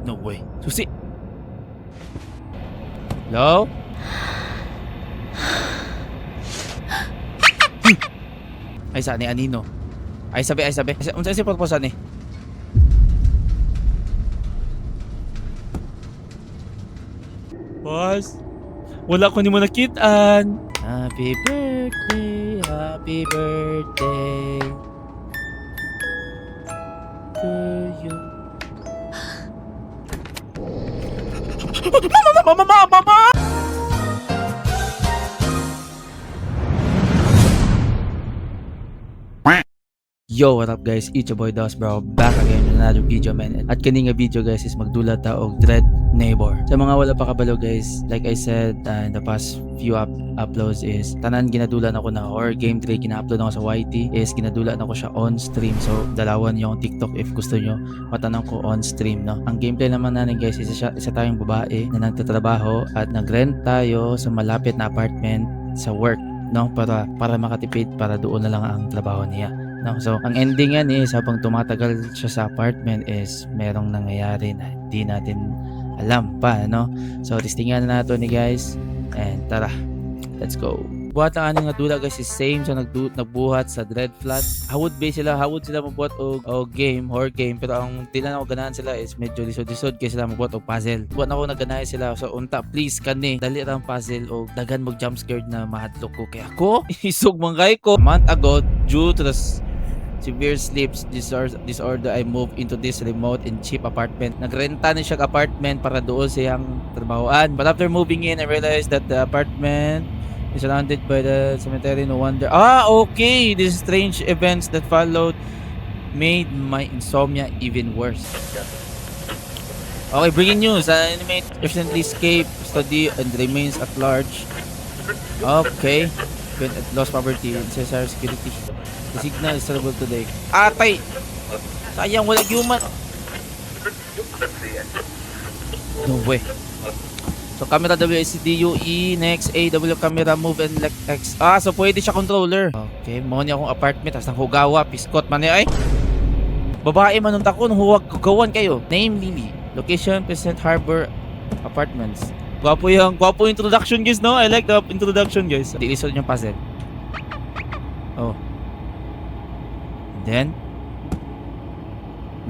No way. Susi! Hello? Ay saan ni Anino? Ay sabi. Unsa si purpose ni? Boss, wala ko ni mo nakitaan. Happy birthday to you. Mama! Yo, what up guys? It's your boy Das Bro, back again with another video man. At kaning nga video guys is magdulat ta og Dread Neighbor. Sa mga wala pa kabalo guys, like I said in the past few uploads is tanan ginadulan ako na horror game 3 gina-upload ako sa YT is ginadulan ako siya on stream. So dalawan yung TikTok if gusto nyo matanong ko on stream no. Ang gameplay naman natin guys is isa tayong babae na nagtatrabaho at nagrent tayo sa malapit na apartment sa work no para makatipid para doon na lang ang trabaho niya. No, so ang ending yan is habang tumatagal siya sa apartment is merong nangyayari na hindi natin alam pa no. So testingan na nato ni guys and tara, let's go. Buhat ang aning nga dula guys is same sa nagbuhat sa Dread Flat. Hawod sila magbuhat og game, horror game, pero ang tila na ko ganahan sila is medyo lisod kay sila magbuhat og puzzle. Buhat na ko naganahan sila so unta please kani dali ra ang puzzle og daghan mag jump scared na mahadlok ko kay ako. Isog manggay ko. A month ago due to the severe sleep disorder, I moved into this remote and cheap apartment. Nagrenta na siya apartment para doon siyang trabahoan. But after moving in, I realized that the apartment is surrounded by the cemetery. No wonder. Okay. These strange events that followed made my insomnia even worse. Okay, breaking news. An inmate recently escaped study and remains at large. Okay. Event at lost property and necessary security. The signal is terrible today. Atay! Sayang, wala human. No way. So, camera WSDUE, next AW camera move and select X. So pwede siya controller. Okay, mo niya akong apartment. Tapos nang hugawa, piskot man niya ay. Babae man nung takon, huwag hugawan kayo. Name Lily. Location, Pleasant Harbor Apartments. Gwapo introduction guys, no? I like the introduction guys. Dilisod yung puzzle. Oh. Then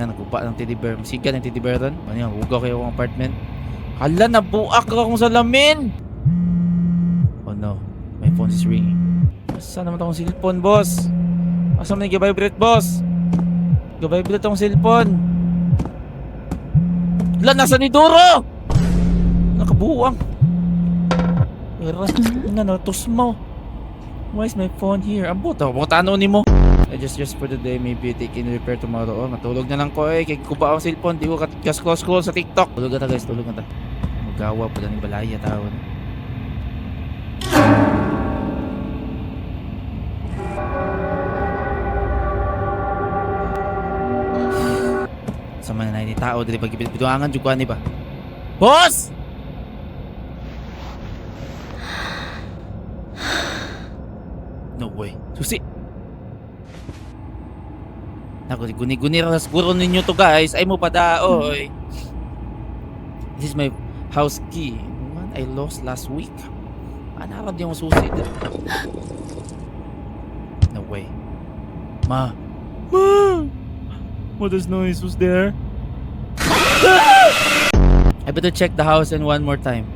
nagupa ng teddy bear. Masiga ng teddy bear ron. Ano yan? Hugaw kayo akong apartment. Hala, nabuak akong salamin. Oh no, my phone is ringing. Asa naman akong cellphone, boss? Asa naman nag-vibrate, boss? Nag-vibrate akong cellphone. Hala, nasa ni Doro? Nakabuang. Ano, tos mo. Why is my phone here? Ambot ako, tano ni mo. I just for the day, maybe take in repair tomorrow. Oh, matulog na lang ko eh. Kaya kuba akong cellphone, di ko scroll sa TikTok. Tulog na ta guys, tulog na ta. Magawa pa ng balaya tao. Sama na ni tao, dili pag biduangan jud ko ani ba? Boss! No way. Susi. Naku, guni-guni ra siguro ninyo to guys. Ay mo padaoy. This is my house key. One I lost last week. Anarad yung susi. No way. Ma. What is noise? Who's there? I better check the house and one more time.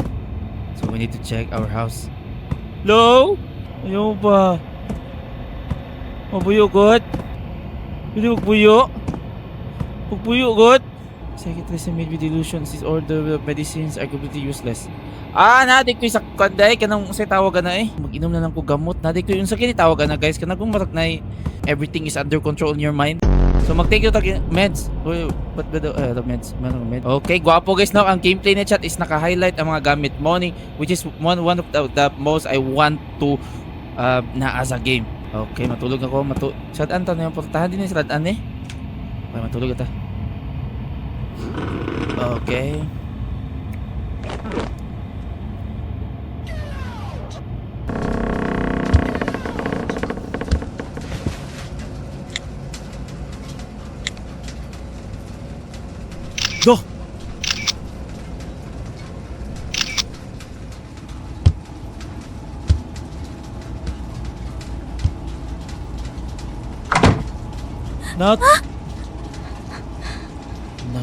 So we need to check our house. Hello? Ayaw ba? Mabuyo god? Pwede magbuyo? Magbuyo god? Psychiatrist made with delusions. His order of medicines are completely useless. Nadik ko yung sa kanday. Kanang say tawagan na eh. Mag-inom na lang ko gamot. Nadik ko yung sakit tawagan na guys. Kanang kung marak na everything is under control in your mind. So mag-take yung meds. Ba't ba the meds? Okay, gwapo guys no. Ang gameplay na chat is naka-highlight ang mga gamit morning, which is one of the most I want to na as a game. Okay, matulog ako. Sadan to na yung portahan din yung sadan eh. Okay, matulog ata. Okay. Do! Nat. Na.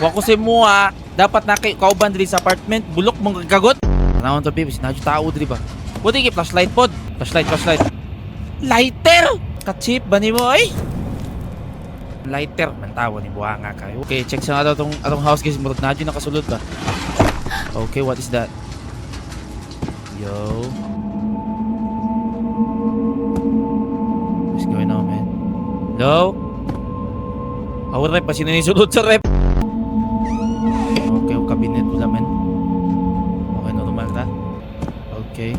Wa ko si mo ha. Dapat na kay kauban diri sa apartment. Bulok mong gagot. Naon to baby, sinadyo tao diri ba? Pwede ki flashlight pod. Flashlight. Lighter! Ka-cheap ba ni mo ay? Lighter man tawo ni buhanga kayo. Okay, check sa atong house guys, murag nadyo nakasulod ba? Okay, what is that? Yo. What's going on, man? Hello? Awal rep, sino yung sulod sa rep? Okay, yung cabinet wala man. Okay, normal na. Okay.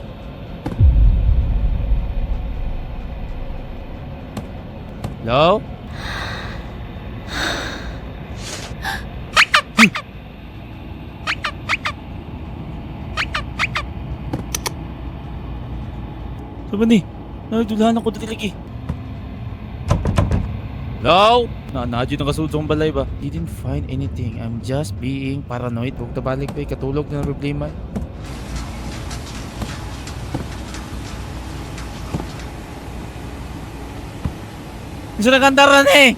Hello? Saan ba ni? Nagdulahan ako dito lagi. Hello? Nadyo nakasulod sa balay ba? Didn't find anything. I'm just being paranoid. Huwag tabalik ba katulog na problema. Isa na kantaran eh!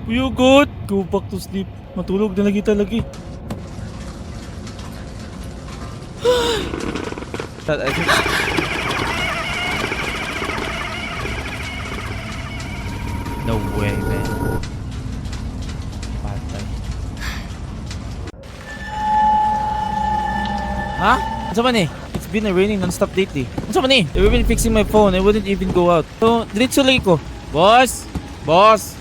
You good? Go back to sleep. Matulog na lagi talaga. No way, man. Patay. Ha? Ano man eh? It's been raining non-stop lately. Ano man eh? I've been fixing my phone. I wouldn't even go out. So, diretso lagi ko. Boss! Boss!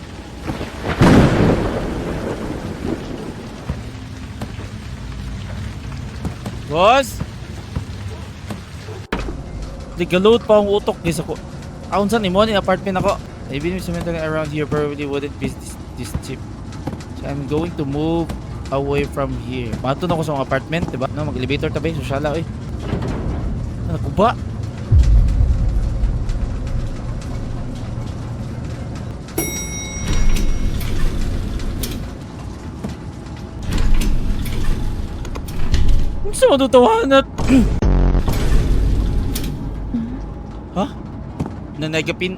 Boss! Nagaload pa ang utok guys ako. Aun saan mo ni apartment ako. Even if something around here probably wouldn't be this cheap. So I'm going to move away from here. Matun ako sa mga apartment, diba? No, mag-elevator tabi, sosyala eh. Nakuba. Gusto mo tutawanan? Ha? Nanagapin.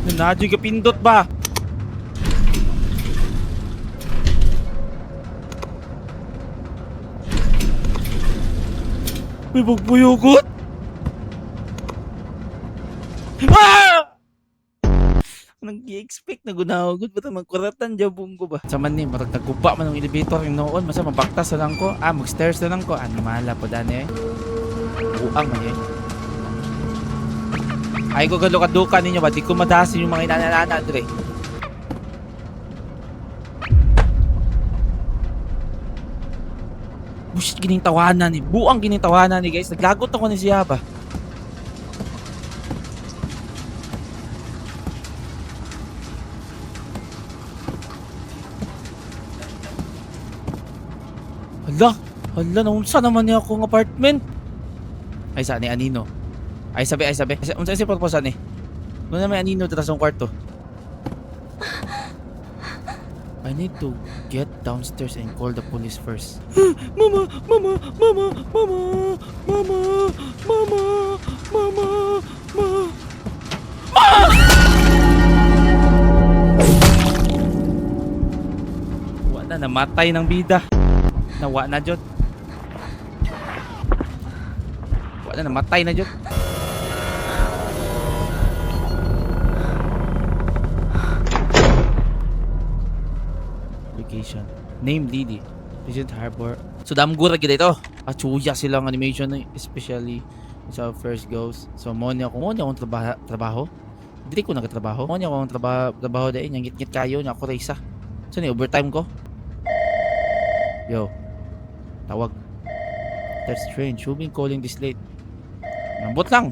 Nanadyo kapindot ba? May bugbuyogot? Ah! Nag-i-expect na gunahugod ba't magkuratan jabong ko ba? Sa man ni, marag nagkuba man ng elevator yung noon. Masa mabaktas na lang ko. Mag-stairs na lang ko. Animala po dani eh. Buang man eh. Ay ko kalukaduka ninyo ba? Di ko madasin yung mga inanana dre. Bushit gining tawanan ni. Buang gining tawanan ni guys. Naglagot ako ni siya ba? Hala, naunsa naman niya akong apartment. Ay, saan ni Anino? Ay, sabi. Unsa si purpose ni? Kung na may Anino dito sa kwarto. I need to get downstairs and call the police first. Mama! Wala, namatay ng bida. Nawa na jud. Wala, namatay na jud. Location. Name Lily. Regent Harbor. So damgura gid ito. Atsuya silang animation especially sa first goes. So mo niya akong trabaho. Dili ko nagatrabaho. Mo niya akong trabaho dai nya ngit kayo nya ako reysa. So ni overtime ko. Yo. Tawag. That's strange. Who been calling this late? Nambot lang.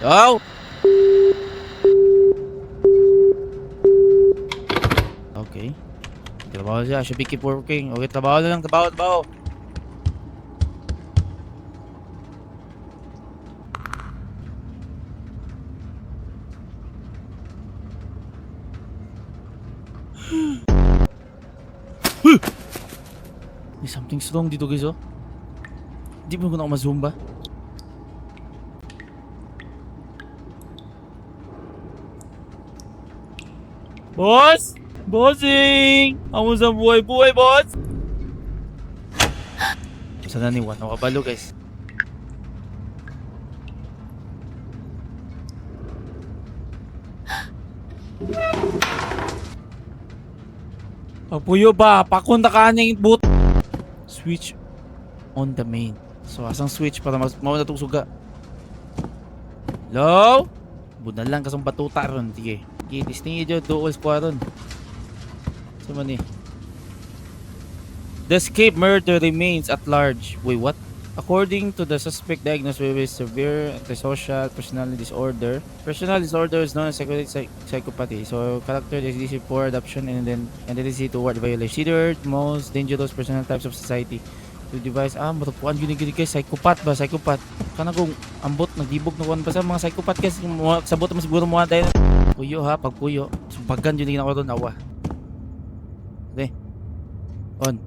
Yo! Okay. Trabaho siya. Should be keep working. Okay, trabaho na lang. Trabaho. May something strong dito guys oh. Di mo ko na ma-zoom ba? Boss! Bossing! Amo sa buhay-buhay, boss! Saan na ni Juan? Nakabalo, guys. Papuyo ba? Pakunta ka na yung boot. Switch on the main. So, asang switch para mauna itong suga. Hello? Bunal lang kasang batuta ron. Sige. Okay, listing nyo dual squad ron. Sama ni. The escape murder remains at large. Wait, what? According to the suspect diagnosed with severe antisocial personality disorder. Personal disorder is known as psychopathy. So, character is for adoption and then tendency toward violation. Considered most dangerous personal types of society. To devise, matupuan yun yung guys, psychopath ba? Psychopath. Kana kung ambot, nagdibog na kuwan pa sa mga psychopath guys. Sabot naman siguro mga tayo. Puyo ha, pagpuyo. Sumbagan yun yung ako doon, awa. Okay. On.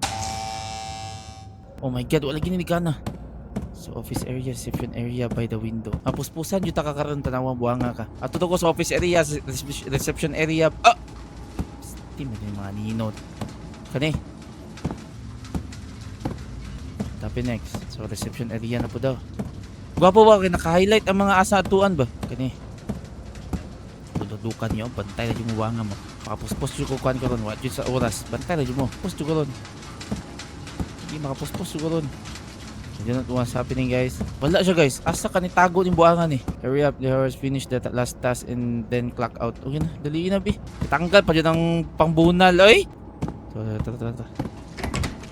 Oh my god, wala gininig ka na. So, office area, reception area by the window. Puspusan yung takakaroon, tanawang buhanga ka. At totoo ko sa office area, reception area. Steam na yung mga ninot. Kani. Tapi next. So, reception area na po daw. Gwapo ba? Naka-highlight ang mga asa atuan ba? Kani. Dudukan nyo. Bantay na yung buhanga mo. Makapuspos yung kukuhan ko ron. Watch sa oras. Bantay na yung mo. Puspos ko ron. Hindi makapuspos ko ron. Hindi na what's happening guys. Wala siya guys. Asa ka ni tago yung buhangan eh. Hurry up. The horse finish the last task and then clock out. Okay na. Daliin na bi. Tanggal pa dyan ang pangbunal. Oy! So, ito.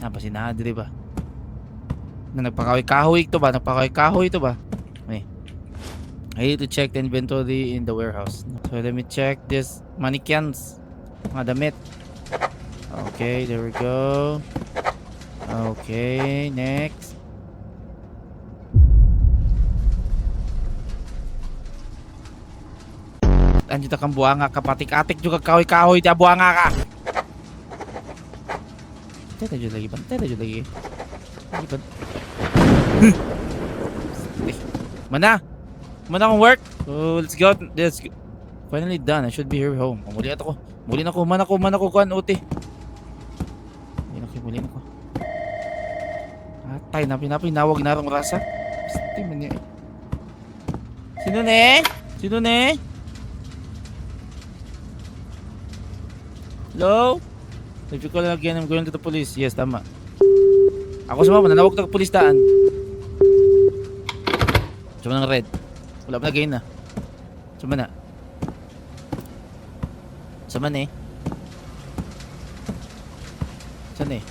Napasin na diri ba? Na nagpakahoy-kahoy ito ba? Nagpakahoy-kahoy ito ba? Okay. I need to check the inventory in the warehouse. So let me check this mannequins. Mga damit. Okay, there we go. Okay, next. Andito kang buhanga, kapatik-atik juga kahoy-kahoy dia buhanga ka. Bantay na lagi. Mana akong work. So let's go. Finally done. I should be here home. Muli na ako. Man ako kuan uti. Muli na ako. Atay na pinawag na rong rasa. Pasti man niya. Sino ne? Hello? If you call again, I'm going to the police. Yes, tama. Ako sa mama, nanawag na pulis daan. Suma ng red. Wala pa na gain na. Suma na. Saan eh?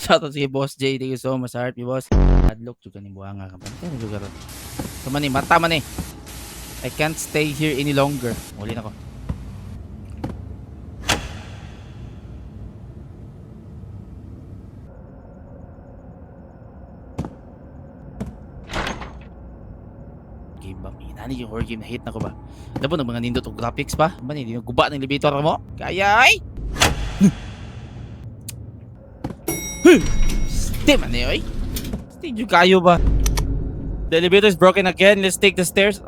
Shoutout si Boss J. Thank you so much. Heart me boss. Adlock juga ni buhanga ka. Pantay na juga ron. Saan eh? Mata man eh. I can't stay here any longer. Muli na ko. Game ba? Minani yung horror game na hit na ko ba? Dapat ng mga nindot o graphics pa? Ba hindi guba ng elevator mo? Kaya ay! Steam ano yun? Steam yung kayo ba? The elevator is broken again. Let's take the stairs.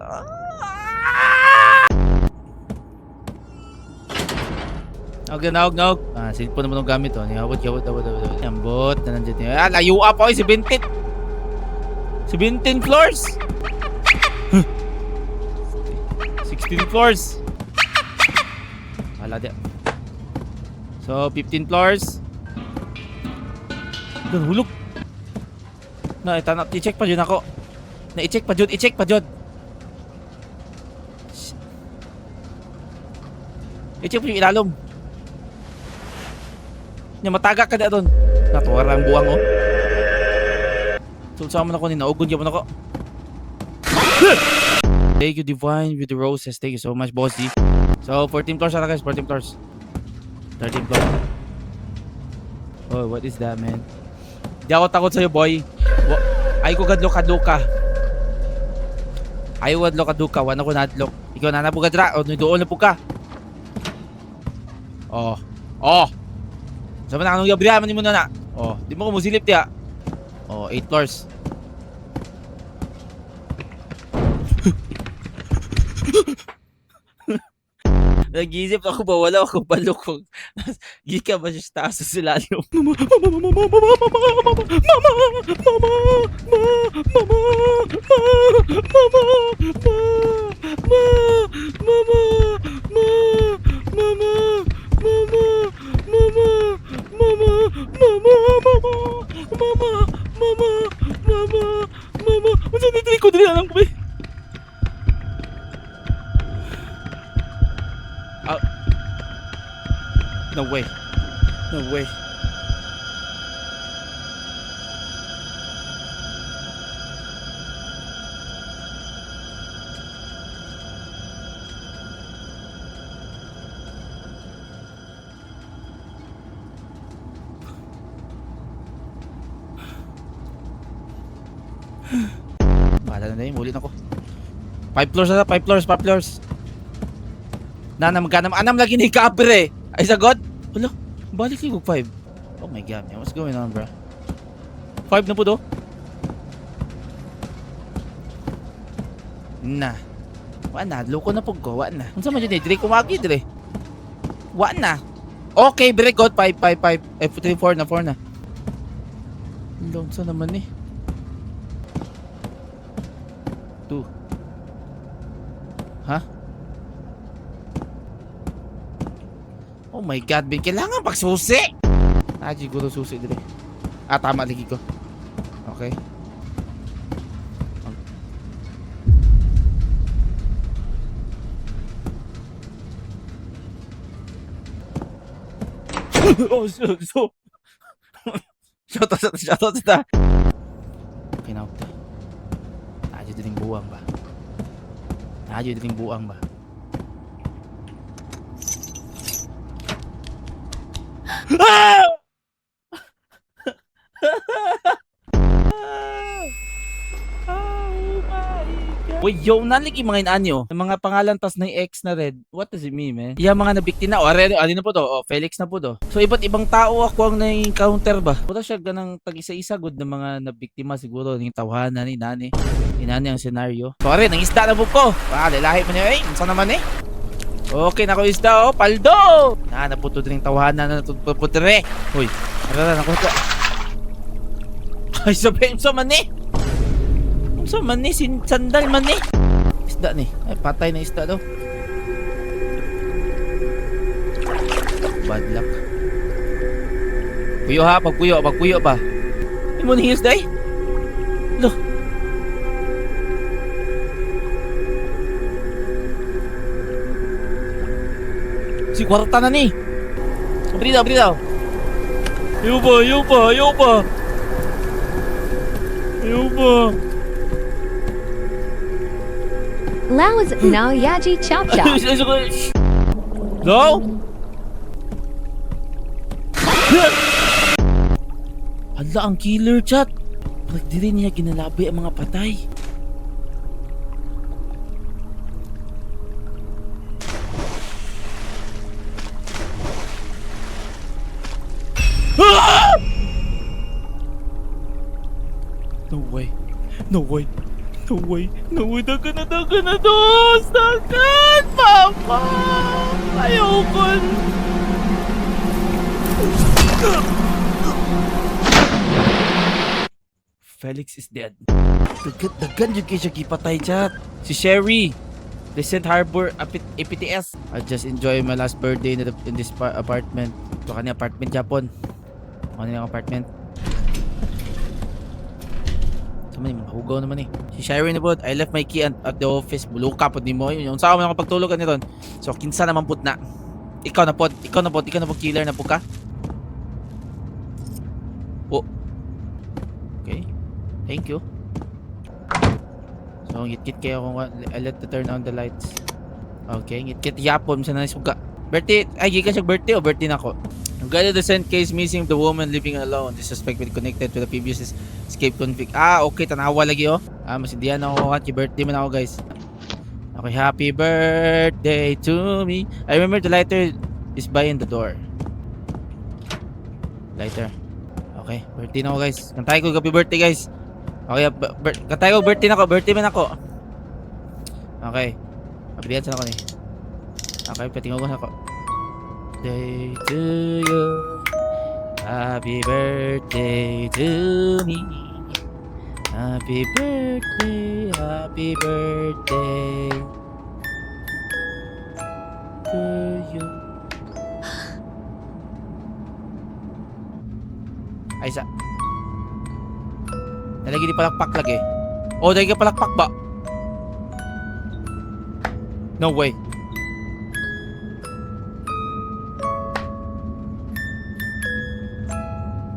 Nog. Silpo naman ang gamit oh. Yawat. Ambot na nandiyan niya. Layo up ako 17 floors. 16 floors. Wala di. So 15 floors. Doon hulog. Na i-check pa dyan ako. I-check pa dyan. I-check pa yung ilalom. Nya mataga ka na doon. Natuwara ang buwang oh. So sama na ko ni naugon gyapon ako. Thank you Divine with the roses. Thank you so much bossy. So 14 floors na guys, 14 floors. 13 floors. Oh, what is that man? Di ako takot sa'yo boy. Ay ko gadlo kaduka. Ay wadlo kaduka, wala ko nadlok. Ikaw na nabugad ra, o doon na po ka. Oh. Oh. Sama na kanong gabriya man mo na. Oh, di mo ko musilip tiya. Oh, 8 floors. Nag-iisip ako ba wala ako balok. Gika ba siya sa taas sa silalim? Unsa dito ko dili alam ko ba? No way. No way. Bahala na yun, ulit ako. 5 floors na, 5 floors, 5 floors. Nana, magkanam, anam lagi ni Capre. Ay, sagot? Wala, balik yung 5. Oh my god, man. What's going on, bro? 5 na po do? Na. Wa na, loko na po ko, wa na. Kung saan man yun eh, dire kumagi, dire. Wa na. Okay, very good. 5, 5, 5. Eh, 3, 4 na, 4 na. Long saan naman eh. 2. Ha? Oh my god, Ben. Kailangan pagsusi! Ah, siguro susi dire. Ah, tama lagi ko. Okay. Oh, so. Shut up. Okay na ako. Nadyo din buang ba? Ah! Uy, yo, naliki mga inanyo. Yung mga pangalan tas na X na red. What does it mean, man? Yung mga nabiktima. O, ano na po to? O, Felix na po to. So, iba't ibang tao ako ang na-encounter ba? Puta siya ganang tag-isa-isa good na mga nabiktima siguro. Yung tawhanan ni Nani. Inani ang senaryo. So, rin, ang isda na po ko. Lalahi mo niya, saan naman eh? Okay, nako isda, oh. Paldo! Naputo din yung tawhanan na natutuputre. Uy, nakuha ka. Ay, sabihin sa man eh. So man ni sandal man ni. Isda ni. Ay patay na isda daw. Bad luck. Puyo ha, pagpuyo pa. Imo ni isda eh. Lo. Si kwarta na ni. Abri daw. Yo pa. Laos now Yaji Chop Chop. No? Hala, ang killer chat. Di rin niya ginalabi ang mga patay. Ah! No way. Dagan na dos. Dagan, Papa. Ayoko. Felix is dead. Dagan yung kayo siya kipatay, chat. Si Sherry. Descent Harbor APTS. I just enjoy my last birthday in this apartment. Ito kanya apartment, Japon. Ano yung apartment? Mahugaw naman eh. Si Shireen na po, I left my key at the office. Buluka po di mo. Yung sa amin ako pagtulog nito. So, kinsa naman po na. Ikaw na po killer na po ka. Oh. Okay. Thank you. So, ngit-kit kayo kung I let to turn on the lights. Okay, ngit-kit yapon. Saan na nasuga? Birthday, ay, gikan siya birthday o birthday na ako? Regarding the recent case missing the woman living alone. The suspect will connected to the previous escape convict. Ah, okay. Tanawa lagi oh. Masindihan ako. Happy birthday man ako, guys. Okay, happy birthday to me. I remember the lighter is behind the door. Lighter. Okay, birthday na ako guys. Kantay ko happy birthday guys. Okay, kantay ko birthday na ako. Birthday man ako. Okay. Mabilihan sa ako ni. Okay, patingin ko na ako. Day to you. Happy birthday to me. Happy birthday, happy birthday to you. Ay, isa. Nalagi di palakpak lagi. Oh, dahil ka palakpak ba? No way.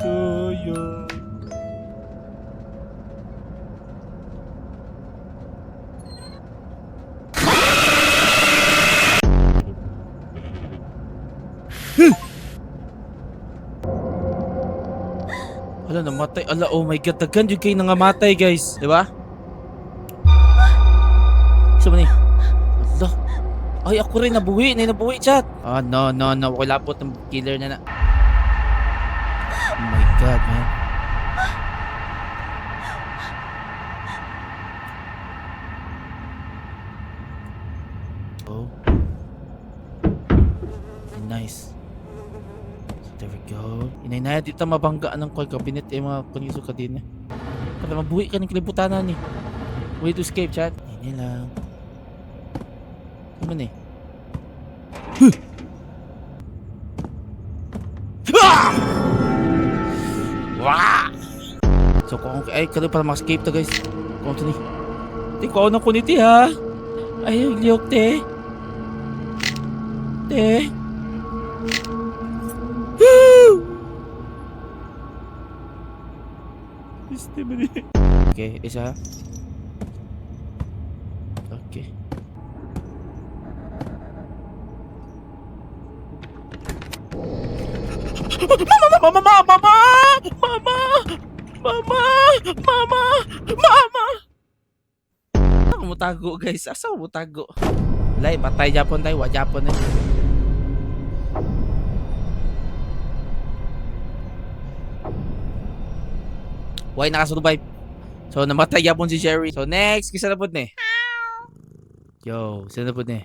To you. Ala, namatay. Ala, oh my god. Dagan yung kayo nangamatay, guys. Diba? Isa ba ni? Ala. Ay, ako rin. Nabuhi. Nabuhi, chat. Ah, no. Wala po itong killer na na. Oh my god, man. Oh. Nice. There we go. Inay-inay, dito mabanggaan ng kabinet mga kuniso ka din. Para mabuhi ka ng kilibutanan ni. Way to escape, chat. Hindi lang. Ano eh? Wah! So kung ay kado para ma-escape ta guys. Kung ito ni. Di ko na kuniti ha. Ay, liyok te. Te. Okay, isa. Okay. Mama! Ako mutago guys, asa mo mutago? Lay, patay Japon tayo, wa Japon eh. Why nakasurvive? So namatay Japon si Sherry. So next, kisa na po ni. Yo, sino na po ni?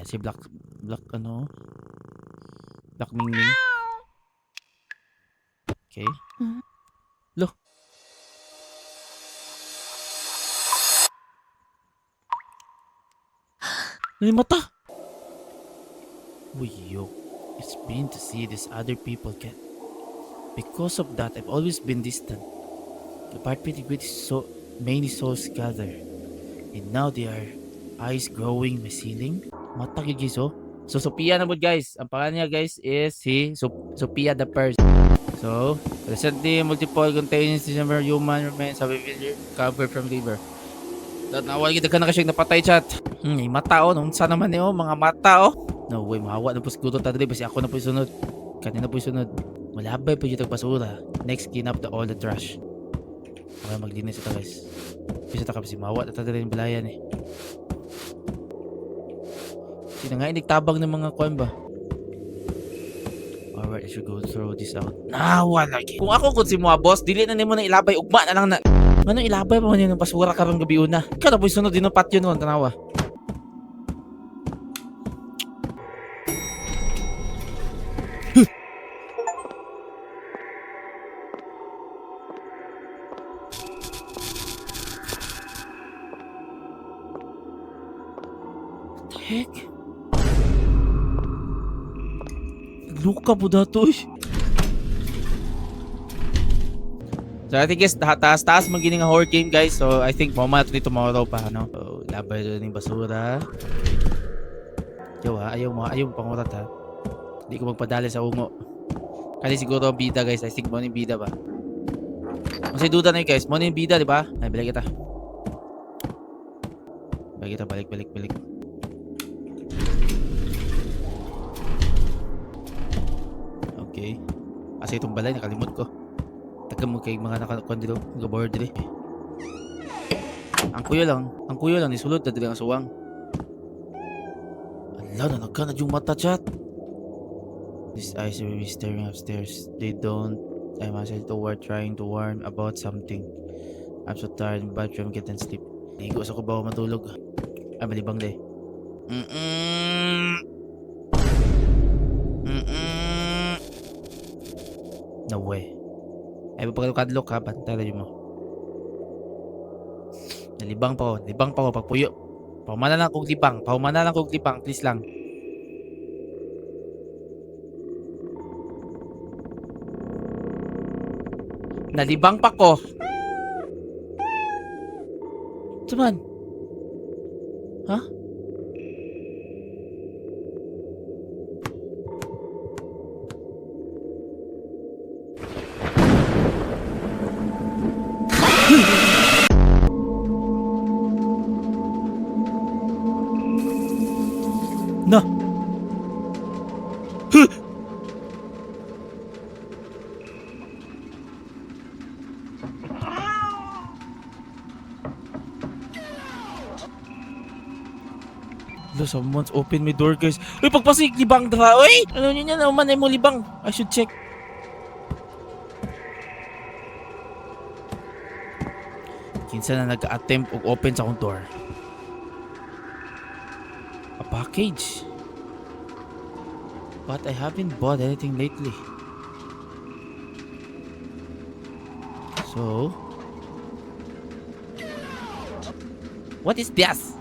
Si Black ano? Black Mingming. Okay. Lo. Mata. Uy, yo. It's been to see these other people get. Because of that, I've always been distant. The party with so many souls gather. And now they are eyes growing my ceiling. Mata guys oh. So Sophia na guys. Ang pangalan niya guys is si Sophia the First. So, recently multiple containers number human remains have been covered from river. That nawal kita ka na kasi napatay chat. May mata oh. Nung sana naman oh. Mga mata oh. No way, mahawa na po siguro tadali. Basi ako na po sunod. Kanina po sunod. Malabay po yung basura. Next, clean up all the trash. Okay, maglinis ito guys. Bisa ta kasi mahawa na tadali yung balayan eh. Sino nga inigtabang ng mga coin ba? Alright, I should go throw this out. Nawa lagi. Kung ako kung si mga boss, dili na nimo na ilabay. Ugma na lang na. Ano ilabay pa man yun ng basura karong gabi una. Ikaw na po yung sunod din ng patio noon, tanawa. Heck? Luka po dato eh. So I think guys, taas magiging nga horror game guys. So I think mama ito tomorrow pa ano. So labay doon yung basura. Yo ha, ayaw mo pangurat ha. Hindi ko magpadali sa ungo. Kasi siguro ang bida guys. I think mo yung bida ba. Kasi duda na yun guys. Mo yung bida di ba? Ay balik kita. Balik. Okay. Asa itong balay, nakalimot ko. Taga mo kay mga nakakondilo, nag-board dili. Ang kuyo lang, nisulod na dili ang suwang. Hala, nanagkanad yung mata, chat. These eyes will be staring upstairs. They don't. I myself toward trying to warn about something. I'm so tired and bad from getting sleep. Higo sa ko ba ako matulog? Ay, malibang day. No way. Ay, pagkadlok ha, bantay rin mo. Nalibang pa ako, pagpuyo. Pahumana lang kong libang, please lang. Nalibang pa ko. Tuman. Ha? Na. Lo, someone's open my door, guys. Uy, pagpasig, libang dra. Uy! Ano nyo yan? Uman ay mo libang. I should check. Kinsa na nag-attempt og open sa akong door. A package. But I haven't bought anything lately. So, what is this?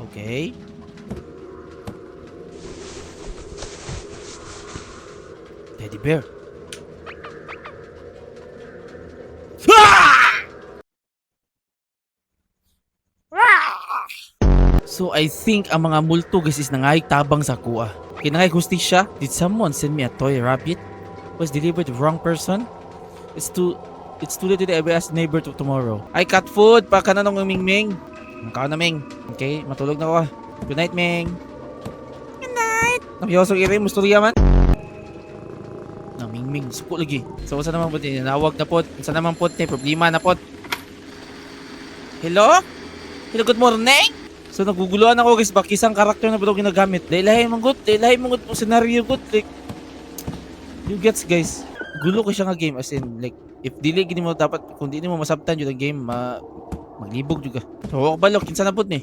Okay. Teddy bear. So I think ang mga multo guys is nangayig tabang sa kuha. Kinangay hustisya. Did someone send me a toy rabbit? Was delivered to the wrong person? It's too late today. I will ask neighbor to tomorrow. Ay, cat food. Pa ka na nung Ming. Makaw na Ming. Okay, matulog na ako. Good night, Ming. Good night. Nakiyosog iri, musturya man. Na Ming, suko lagi. So, saan naman po din? Nawag na po. Saan naman po din? Problema na po. Hello? Hello, good morning? So, naguguluhan ako guys. Bak isang karakter na ba ito ginagamit? Dahil manggut po senaryo good. Like, you gets guys. Gulo ko siya nga game. As in, like, if dili gini mo dapat, kung di mo masabtan yung game, maglibog juga. So, ako balok. Kinsa na po ni?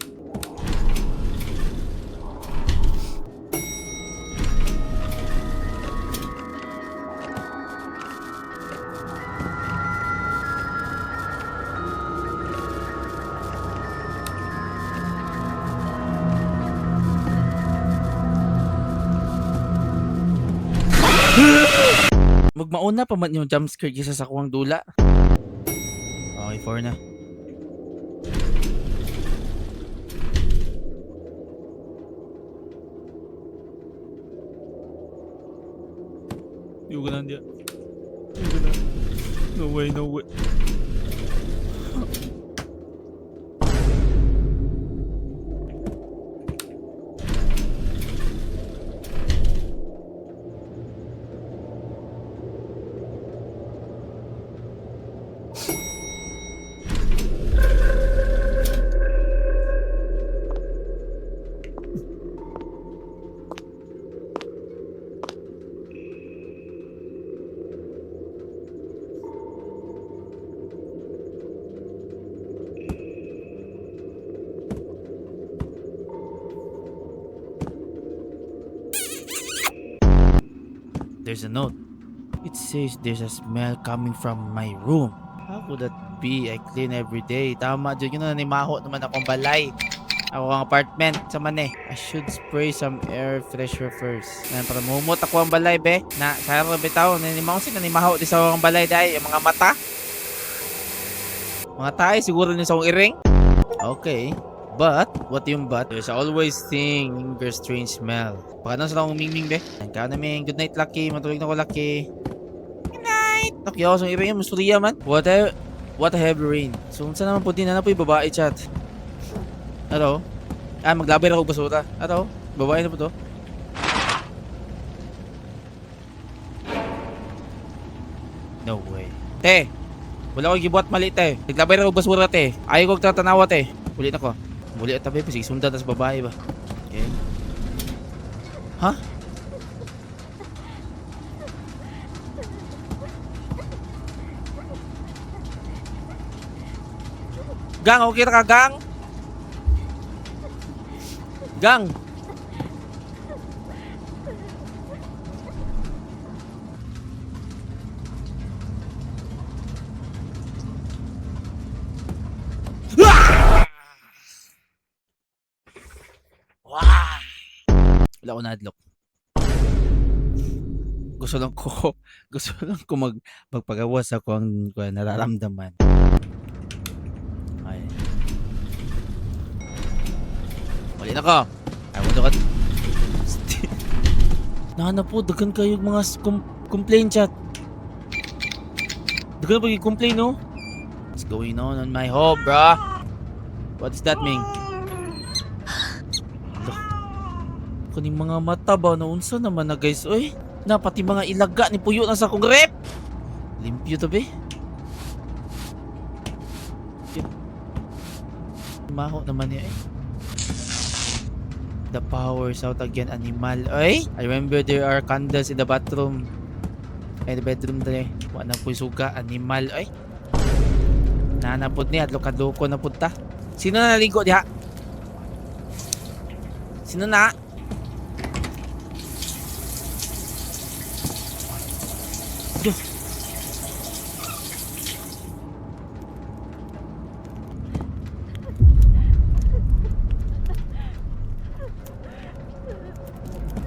Magmauna pa man yung jumpscare kisa sa kuwang dula. Okay, 4 na. Yung ganun dia. No way. There's a note. It says there's a smell coming from my room. How could that be? I clean every day. Tama, dyan yun na nanimaho naman akong balay. Ako ang apartment sa mane. I should spray some air fresher first. Yan, para mahumot ako ang balay, be. Na, sayang na bitaw. Nanimaho sila, nanimaho di sa akong balay dahil. Yung mga mata. Mga tayo, siguro nyo sa akong iring. Okay. But, what yung but? There's always thing, there's strange smell. Baka na sila akong ming-ming, be. Ikaw na, Ming. Good night, Lucky. Matulog na ko, Lucky. Good night. Nakiyaw sa iring, musturya man. What a heavy rain. So, saan naman po din na po yung babae, chat? Ano? Maglabay na ako basura. Ano? Babae na po to. No way. Te! Wala ko gibuhat mali, te. Naglabay na ako basura, te. Ayaw ko tatanawa, te. Ulit ako. Muli at tabi, pasig sundan tas babae ba? Okay. Ha? Gang, okay na ka, gang? Gang! Wow! Wala ko na-adlock. Gusto lang ko magpagawas ako ang nararamdaman. Ay. Mali na ko. Ay, mo ka. Nahanap po, dagan kayo mga complaint chat. Dagan pa yung complaint, no? What's going on my home, bro? What does that mean? Kuning mga mata ba naunsa naman na guys, oy? Na pati mga ilaga ni puyo na sa kong rep. Limpyo to be. Maho naman niya eh. The power's out again, animal. Oy, I remember there are candles in the bathroom. Ay, the bedroom dali. Wala na po yung suga, animal. Oy. Nanapod niya, adlok-adloko na punta. Sino na naligo diha? Sino na? Duh.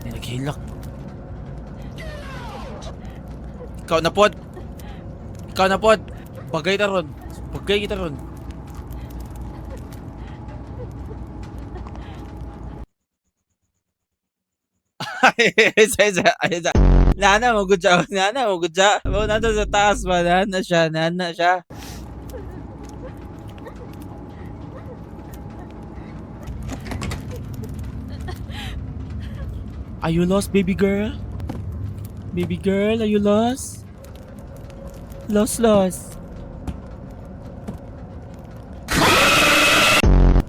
May naghilak. Ikaw na pod. Ikaw na pod. Bagay ta ron. Bagay kita ron. Isa. Nana mo gudya. Nana mo gudya. Oh, nandun sa taas pa. Nana siya. Are you lost, baby girl? Baby girl, are you lost? Lost.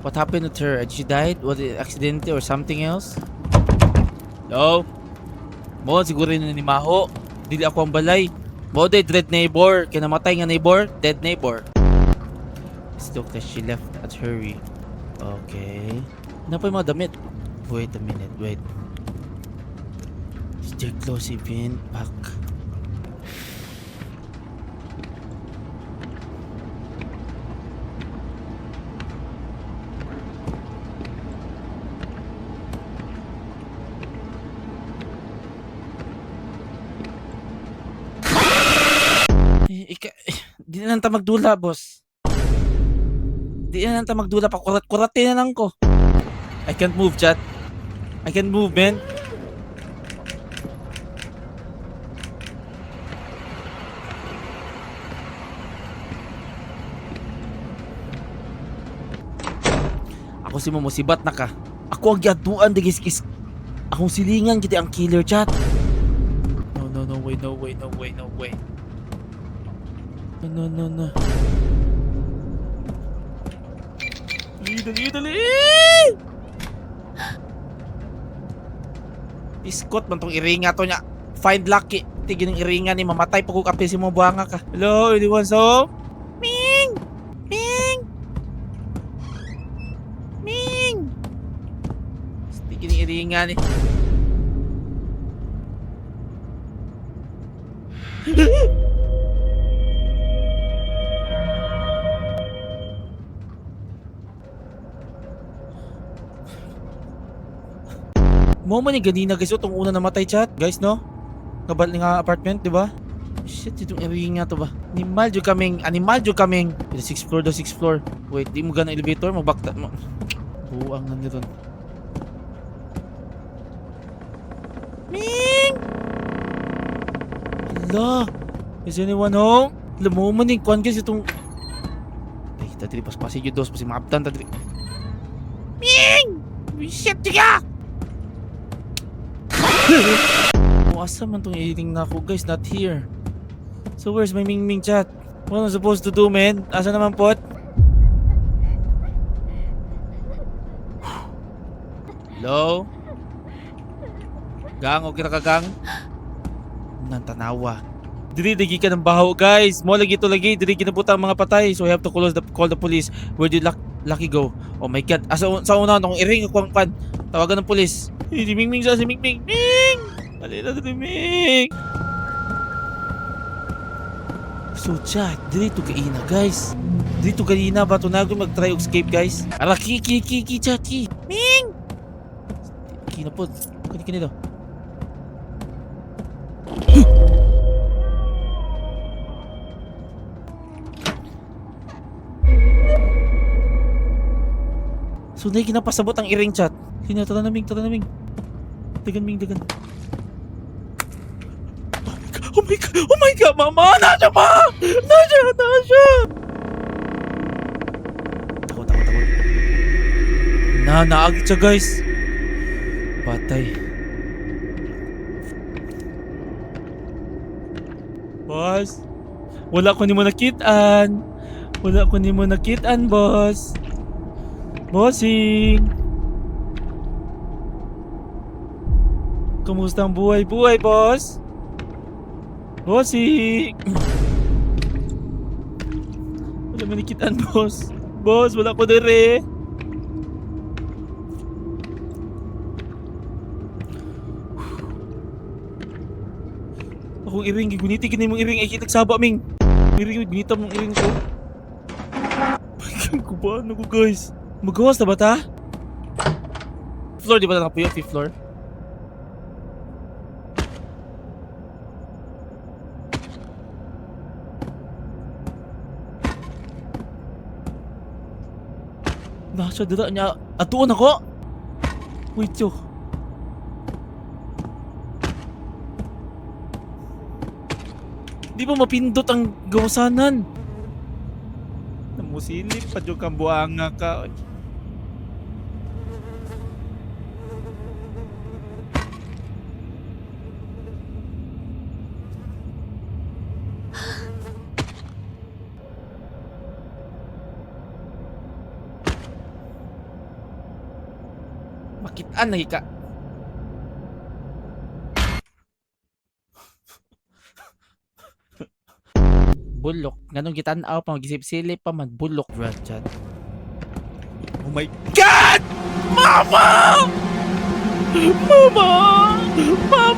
What happened with her? Did she died? Was it accidentally or something else? Hello? Mo, siguro yun ni Maho. Dili ako ang balay. Mo, dread neighbor. Kaya namatay nga neighbor. Dead neighbor. Let's look that she left at hurry. Okay. Ano pa yung mga damit? Wait a minute, wait. Stay close, event back. Di na lang ta magdula, boss. Di na lang ta magdula pa. Kuratin na lang ko. I can't move, chat. I can't move, man. Ako si Momo, sibat na ka. Ako ang giatuan, digis-gis. Akong silingan, kita ang killer, chat. No way. No. Dali. Iskot man tong iringa to niya. Find lucky. Tigin ng iringa ni mamatay pag kape si mo buhanga ka. Hello, anyone home? Ming! Tigin ng iringa ni. Mo man ni ganina guys, itong una namatay, chat. Guys, no? Kabal nga apartment, di ba? Shit, itong area nga to ba? Animal jud kaming. The 6th floor. Wait, di mo gana elevator, magbakta. Buang na nito. Ming! Hala! Is anyone home? Alam mo man yung kwan guys, itong... Ay, tatili pas pasilyo dos, pasi maabtan, tatili. Ming! Shit, tiga! Asa man tong editing na ako guys, not here. So where's my Ming chat? What am I supposed to do, man? Asa naman pot? Hello? Gang, okay ra ka gang? Nang tanawa. Diri lagi ka ng baho guys. Mo lagi to lagi. Diri kinabuta ang mga patay. So we have to call the police. Where did Lucky go? Oh my god. Sa una nung iring ako ang pan. Tawagan ng police. Si Mingming sa si Mingming. Ming! Alila si Ming! So chat, diri to kaina guys. Diri to kaina ba to nagdo mag-try escape guys. Ara ki chat ki. Ming! Kina po. Kani daw. So na kinapasabot ang iring chat. Sino tara naming. Dagan Ming. Oh my god, mama! Nasya pa! Nasya! Takot. Naagit siya guys. Patay. Boss, wala ko ni mo nakitaan. Boss. Bossing! Kamusta ang buhay, boss? Bossing! Wala manikitaan, boss. Boss, wala ko dere. Akong iring, giguniti kini mong iring. Ay, kitagsaba, Ming. Iring, ginita mong iring ko. Kubaan ako, guys. Magawas na ba ta? Floor, di ba na nakapuyo? 5th floor? Nasa dira niya. Atuon ako? Wait yo. Di ba mapindot ang gawasanan? Namusilip pa dyan kang buhanga ka. Makitaan na ka. Bulok. Ganun gitan-aw pa, magisip-silip pa man. Bulok, Brad Chat. Oh my God! Mama! Oh my God,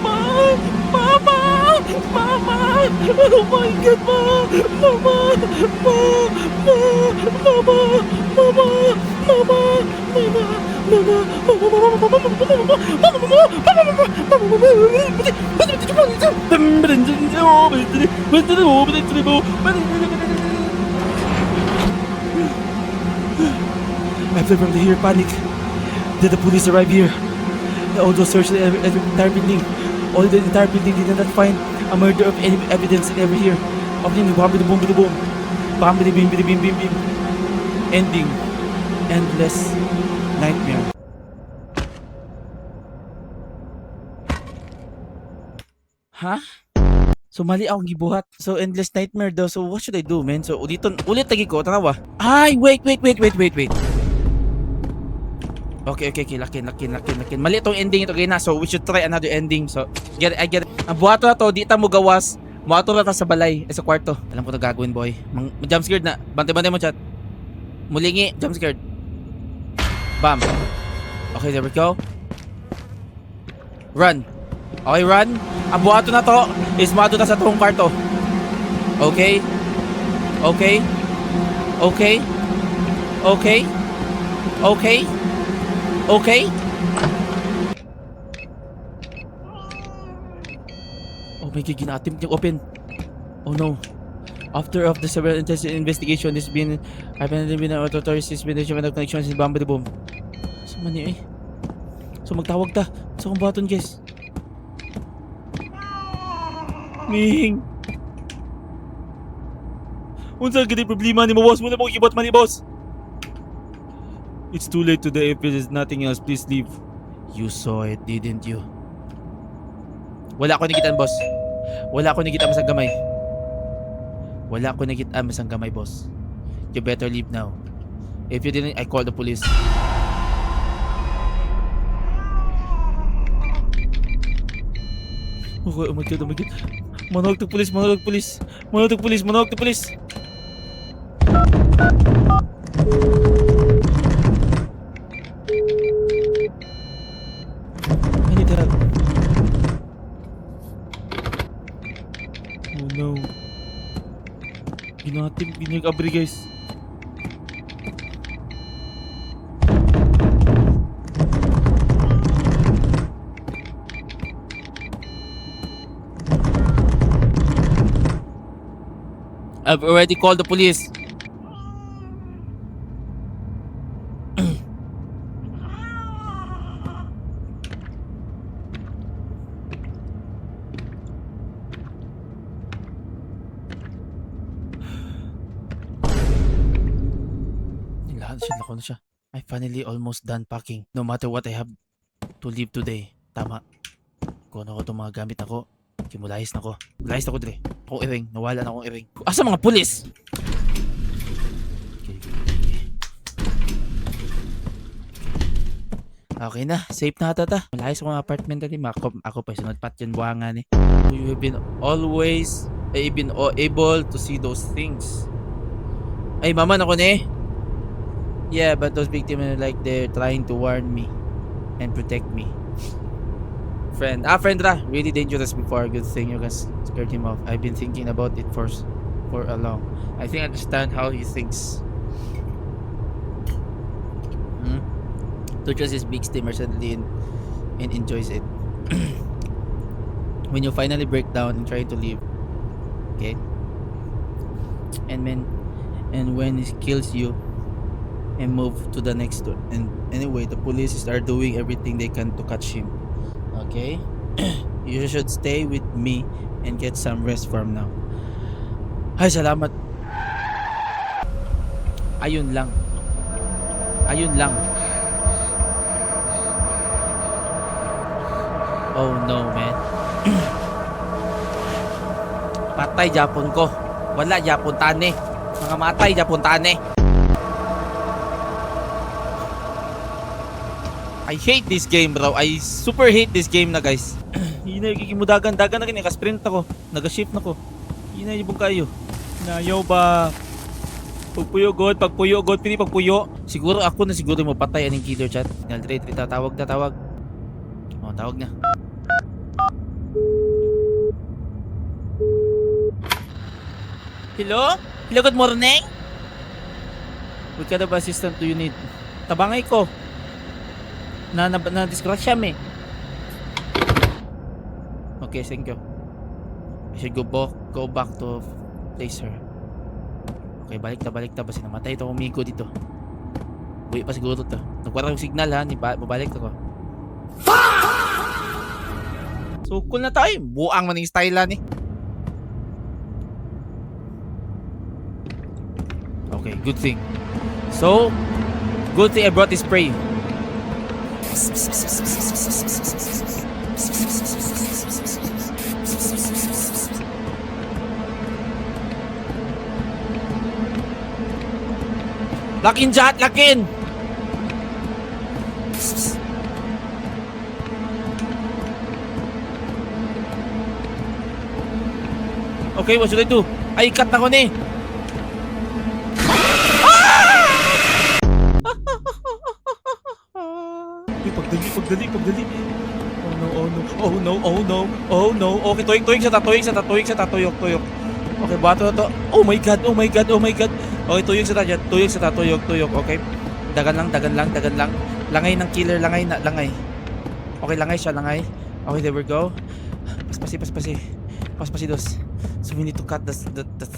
I fled from here, panic. Did the police arrive here? Although searched the entire building, only the entire building did not find a murder of any evidence ever here. Opening the boom. Bim. Ending. Endless nightmare. Ha? So mali akong gibuhat. So endless nightmare daw. So what should I do, man? So ulit lagi ko, tanawa. Ay, wait. Okay, lakin. Mali itong ending ito gina. So we should try another ending. So I get it. Ang buhato na to, di ta mo gawas. Muato na ta sa balay, sa kwarto. Alam ko na gagawin, boy. Jump scared na. Bantay mo, chat. Mulingi, jump scared. Bam. Okay, there we go. Run. Okay, run. Ang buhato na to is muato na sa tuong kwarto. Okay. Oh my God, gina-attempt niyang open. Oh no. After of the several intensive investigation, I've been authorities been of connections in Bamba de Boom. So mani eh. So magtawag ta. So kung baton guys. Ming. Unsa gid problema ni mo boss? Muna mo kibot man ni boss. It's too late today. If there is nothing else, please leave. You saw it, didn't you? Wala ko nakitaan, boss. Wala ko nakita masang gamay, boss. You better leave now. If you didn't, I call the police. Okay, oh my god, oh my god. Manawag to police, manawag to police. Manawag to police, manawag to police. I need help. Oh no. Ginatim, binag-abri guys. I've already called the police. Nako na siya. I finally almost done packing. No matter what I have to leave today. Tama. Kung ano ko itong mga gamit ako. Kimulayas na ko. Layas na ko dire. Ako iring. Nawala na akong iring. Asa mga pulis? Okay na. Safe na ata ta. Malayas ako ng apartment na din. Ako pa sunod pat yan buwangan eh. You have been always able to see those things. Ay mama na ko ni. Yeah, but those victims are like they're trying to warn me and protect me. Friend ra, really dangerous before. Good thing you guys scared him off. I've been thinking about it for a long. I think I understand how he thinks. To just his big steamer suddenly and enjoys it. When you finally break down and try to leave, okay, and when he kills you and move to the next door. And anyway, the police are doing everything they can to catch him. Okay? You should stay with me and get some rest from now. Ay, salamat. Ayun lang. Ayun lang. Oh no, man. Patay Japon ko. Wala Japon tane. Mga matay Japon tane. I hate this game, bro. I super hate this game na, guys. Yun na, kikimudagan na rin. Naka-sprint ako. Nag-shift na ko. Yun na, ibong kayo. Nayaw ba? Pagpuyo, God. Pagpuyo, God. Pili, pagpuyo. Siguro ako na siguro mapatay aning killer chat. Nal-trade, tatawag. O, tawag na. Hello? Hello, good morning? What kind of assistant do you need? Tabangay ko. Na-disgrasya me. Okay, thank you. I should go back to place her. Okay, balik ta. Basta namatay ito umigo dito. Uwi pa siguro to. Nagwarang signal ha. Babalik ako. So, cool na tayo. Buang maning style ni. Okay, good thing. So, good thing I brought this spray. Lakin jahat, lakin! Okay, what should I do? Ay, cut na ko ni! Pagdali. Oh no. Okay, tuyok sa ta. Okay, bato to. Oh my god. Okay, tuyok sa ta. Okay. Dagan lang. Langay ng killer, langay. Okay, langay siya. Okay, there we go. Paspasi dos. So we need to cut the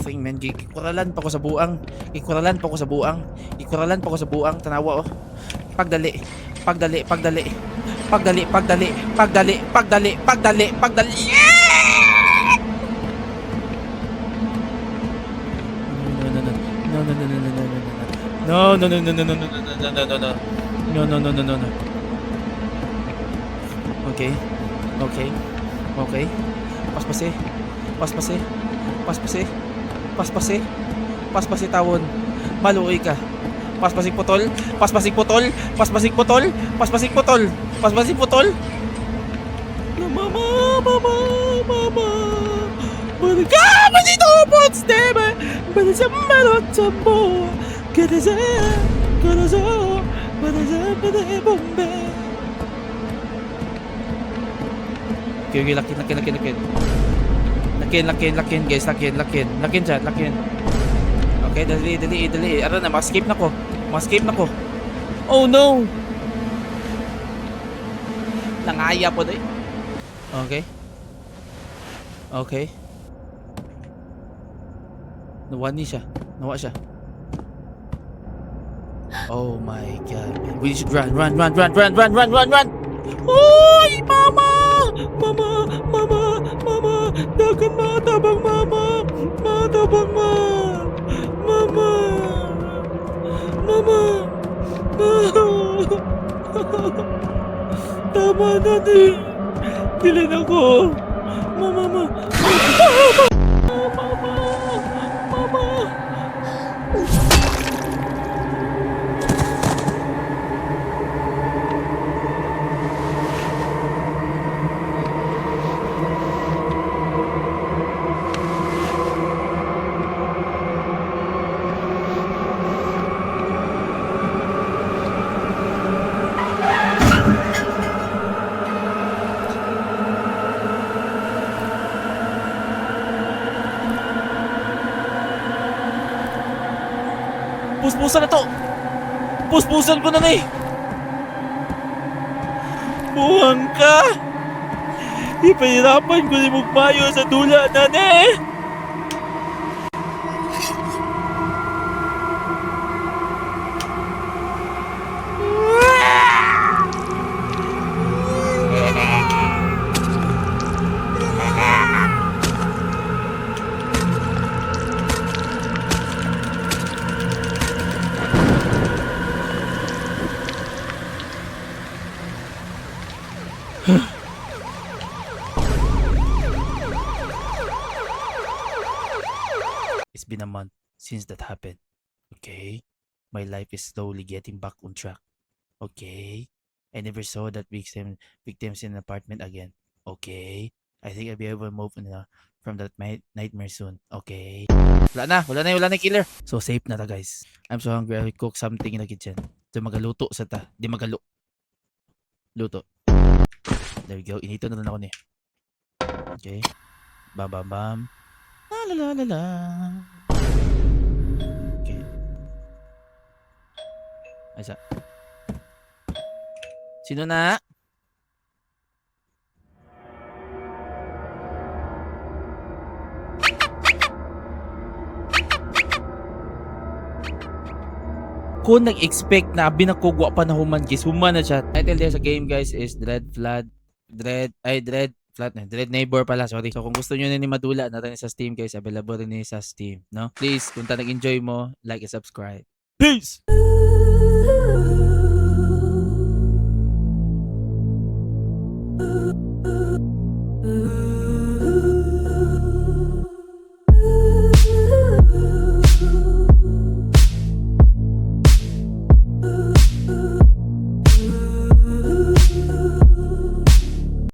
thing, man. Ikuralan pa ko sa buang. Tanawa oh. Pagdali. No. Okay. Paspasi tawon. Maluoy ka. Paspasig putol. Mama, mama, mama. Balikan mo dito, Potsdam. Balikan mo dito, Karaza, karaza, karaza, karaza, bombe. Okay, lakin. Lakin, guys, lakin dyan, lakin. Okay, dali. Ara na, ma-escape na ko. Oh no! Nangaya po doy. Okay. Nawa siya. Oh my god, man. We should run. Oy, mama! Dagan matabang mama! Tama na di. Kilin ako. Mama. Puspusan na to! Puspusan ko na eh! Buwang ka! Ipahirapan ko ni Mugmayo sa dula na eh! It's been a month since that happened. Okay? My life is slowly getting back on track. Okay? I never saw that victims in an apartment again. Okay? I think I'll be able to move from that nightmare soon. Okay? Wala na yung killer. So safe na ta, guys. I'm so hungry. I will cook something in the kitchen. So magaluto sa ta. Di magalo. Luto. There we go. Inito na rin ako ni. Okay? Bam. La. Okay. Aysa. Sino na? Kung nag-expect na binakugwa pa na human guys, human na siya. Title there sa game guys is Dread Neighbor pala, sorry. So kung gusto nyo na ni Madula, natin sa Steam guys, available rin sa Steam, no? Please, kung nag-enjoy mo, like and subscribe. Peace!